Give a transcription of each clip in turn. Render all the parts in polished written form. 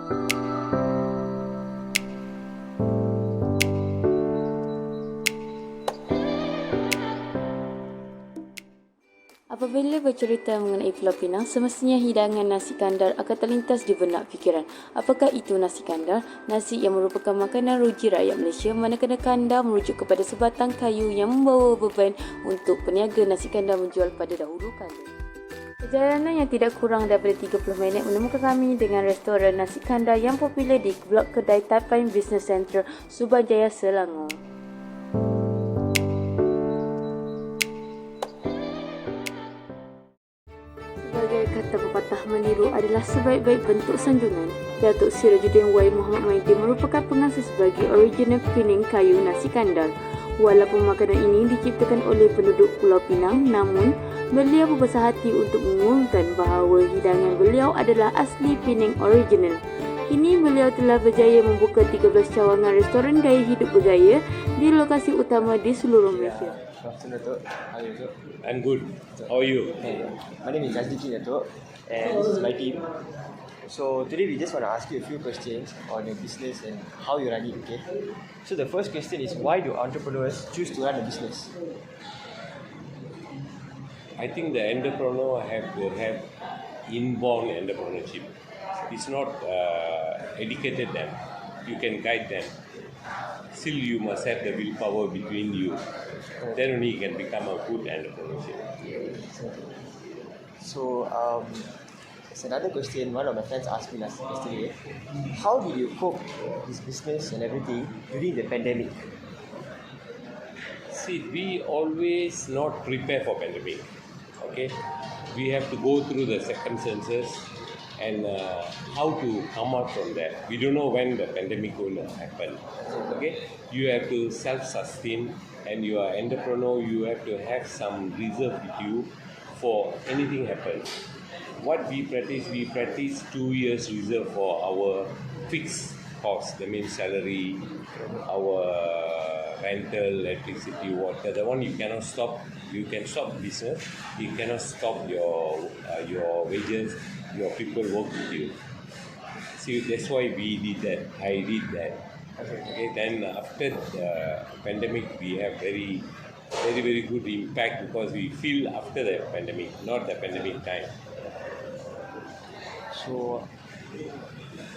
Apabila bercerita mengenai Pulau Pinang, semestinya hidangan nasi kandar akan terlintas di benak fikiran. Apakah itu nasi kandar? Nasi yang merupakan makanan ruji rakyat Malaysia, manakala kandar merujuk kepada sebatang kayu yang membawa beban untuk peniaga nasi kandar menjual pada dahulu kala. Perjalanan yang tidak kurang daripada 30 minit menemukan kami dengan restoran nasi kandar yang popular di blok kedai Taipei Business Centre, Subang Jaya, Selangor. Sebagai kata pepatah, meniru adalah sebaik-baik bentuk sanjungan. Datuk Sirajuddin Y. Muhammad Maidin merupakan pengasas bagi original pining kayu nasi kandar. Walaupun makanan ini diciptakan oleh penduduk Pulau Pinang, namun beliau berbesar hati untuk mengumumkan bahawa hidangan beliau adalah asli pining original. Kini beliau telah berjaya membuka 13 cawangan restoran gaya hidup bergaya di lokasi utama di seluruh Malaysia. Datuk. How are you, Datuk? I'm good. How are you? Hey, my name is Azdikin, Datuk, and this is my team. So today we just want to ask you a few questions on your business and how you run it, okay? So the first question is, why do entrepreneurs choose to run a business? I think the entrepreneur will have inborn entrepreneurship. It's not educated them. You can guide them. Still, you must have the willpower between you. Then only you can become a good entrepreneurship. So, there's another question. One of my friends asked me yesterday, how did you cope this business and everything during the pandemic? See, we always not prepare for pandemic. Okay, we have to go through the circumstances and how to come out from that. We don't know when the pandemic will happen. Okay, you have to self-sustain, and you are entrepreneur. You have to have some reserve with you for anything happens. What we practice 2 years reserve for our fixed cost. That means salary, our rental, electricity, water. The one you cannot stop. You can stop business. You cannot stop your wages. Your people work with you. See, that's why we did that. I did that. Okay. Then after the pandemic, we have very good impact because we feel after the pandemic, not the pandemic time. So,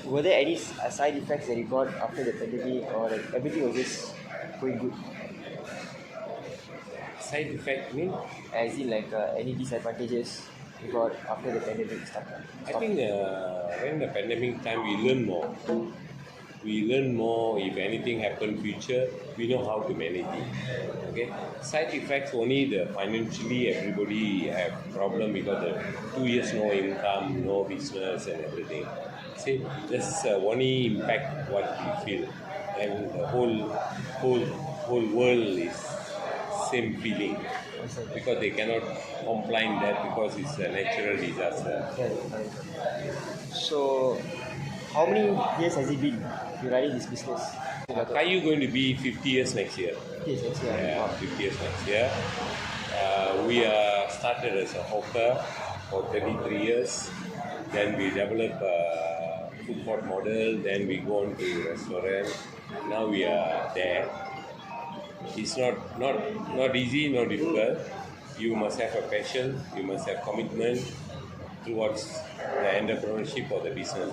were there any side effects that you got after the pandemic, or like everything was just going good? Side effect mean? As in like any disadvantages you got after the pandemic started? I think when the pandemic time, we learn more. We learn more. If anything happen future, we know how to manage it. Okay. Side effects only the financially everybody have problem because the 2 years no income, no business and everything. See, that's only impact what we feel, and the whole world is same feeling because they cannot complain that because it's a natural disaster. So, how many years has it been you running this business? Kayu going to be 50 years next year. Yes, next year. Yeah, 50 years next year. We started as a hawker for 33 years. Then we developed a food court model. Then we go on to restaurant. Now we are there. It's not easy, not difficult. You must have a passion. You must have commitment towards the entrepreneurship or the business.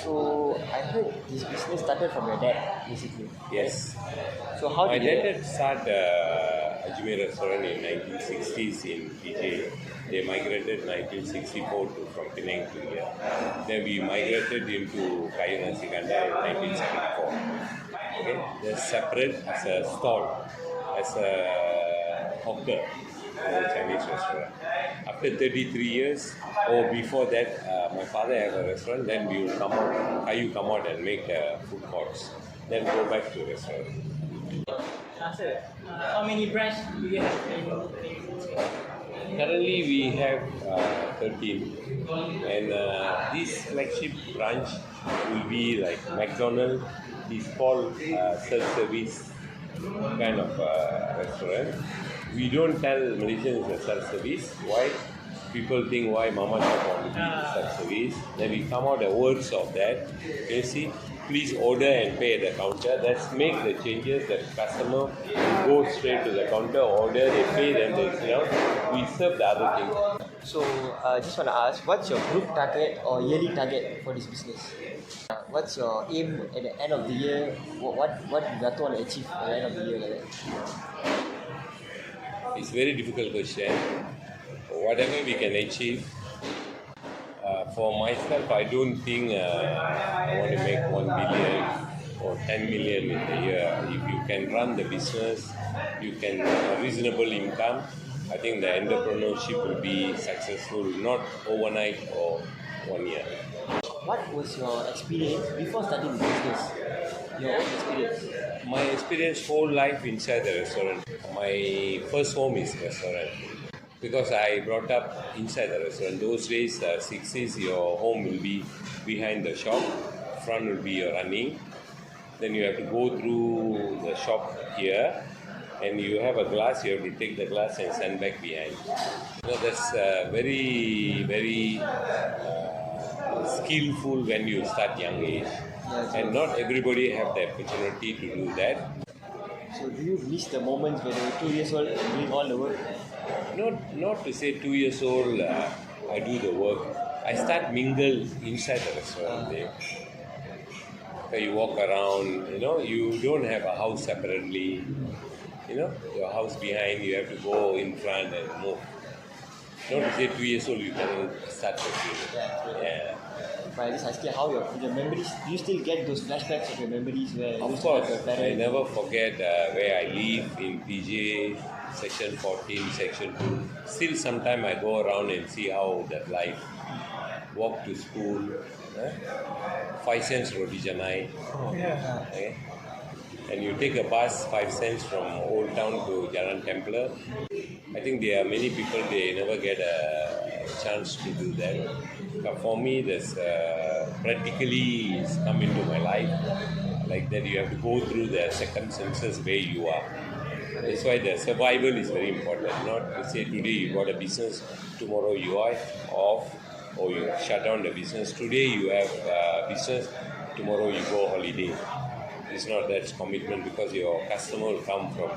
So, I heard this business started from your dad, basically. Yes. So, how My did dad started Ajmer restaurant in 1960s in PJ. They migrated 1964 from Penang to here. Then we migrated into Kayu Nasi Kandar in 1974. Okay, they're separate as a stall, as a hawker, Chinese restaurant. After 33 years, or before that, my father had a restaurant. Then we will come out and make food courts. Then go back to restaurant. Sir, how many branches do you have in Currently, we have 13, and this flagship branch will be like McDonald's. It's called self-service kind of restaurant. We don't tell Malaysians it's a self-service. Why? People think why Mama Shop want to be such service. Then we come out the words of that. You see, please order and pay at the counter. Let's make the changes that customer go straight to the counter, order, they pay, then they sit down. We serve the other things. So, just want to ask, what's your group target or yearly target for this business? What's your aim at the end of the year? What Gato want to achieve at the end of the year like that? It's a very difficult question. Whatever we can achieve, for myself, I don't think I want to make 1 billion or 10 million in a year. If you can run the business, you can have a reasonable income, I think the entrepreneurship will be successful, not overnight or 1 year. What was your experience before starting the business? Your own experience? My experience whole life inside the restaurant. My first home is restaurant. Because I brought up inside the restaurant. Those days, 60s, your home will be behind the shop, front will be your running. Then you have to go through the shop here, and you have a glass, you have to take the glass and send back behind. That's very, very skillful when you start young age. And not everybody have the opportunity to do that. So do you miss the moments when you were 2 years old doing all the work? Not to say 2 years old, I do the work. I start mingle inside the restaurant there. So you walk around, you don't have a house separately. Your house behind, you have to go in front and move. Not to say 2 years old, you can start working. Yeah. But I just asking how your memories, do you still get those flashbacks of your memories where you Of used to have course, your I parents? never forget where I live in PJ, section 14, section 2. Still sometime I go around and see how that life. Walk to school, 5 cents roti canai. Okay? And you take a bus 5 cents from Old Town to Jalan Templar. I think there are many people, they never get a chance to do that. But for me, that's practically it's come into my life. Like that, you have to go through the circumstances where you are. That's why the survival is very important. Not to say today you got a business, tomorrow you are off, or you shut down the business. Today you have business, tomorrow you go holiday. It's not that commitment because your customer will come from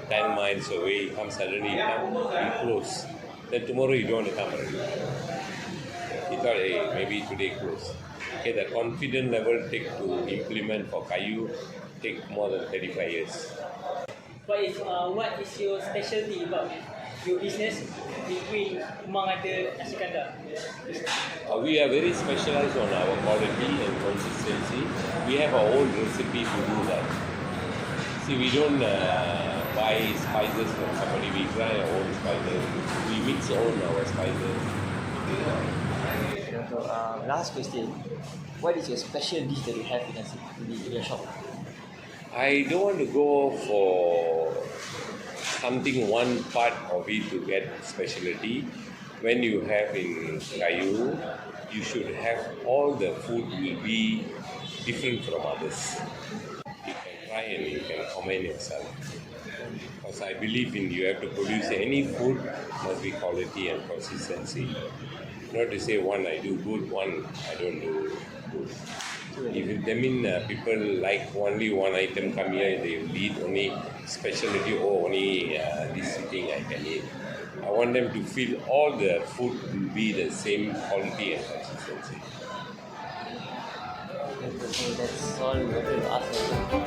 10 miles away, suddenly you close. Then tomorrow you don't want to come already. You thought, hey, maybe today close. Okay, the confidence level take to implement for Kayu take more than 35 years. What is your specialty about your business between Kumang ada nasi kandar? We are very specialized on our quality and consistency. We have our own recipe to do that. See, we don't buy spices from somebody. We grind our own spices. We mix our spices. So, last question. What is your special dish that you have in your shop? I don't want to go for something one part of it to get specialty. When you have in Kayu, you should have all the food will be different from others. You can try and you can comment yourself. Because I believe in you have to produce any food must be quality and consistency. Not to say one I do good, one I don't do good. If people like only one item come here, they will eat only specialty or only this thing I can eat. I want them to feel all the food will be the same quality and consistency. So that's all we wanted to ask.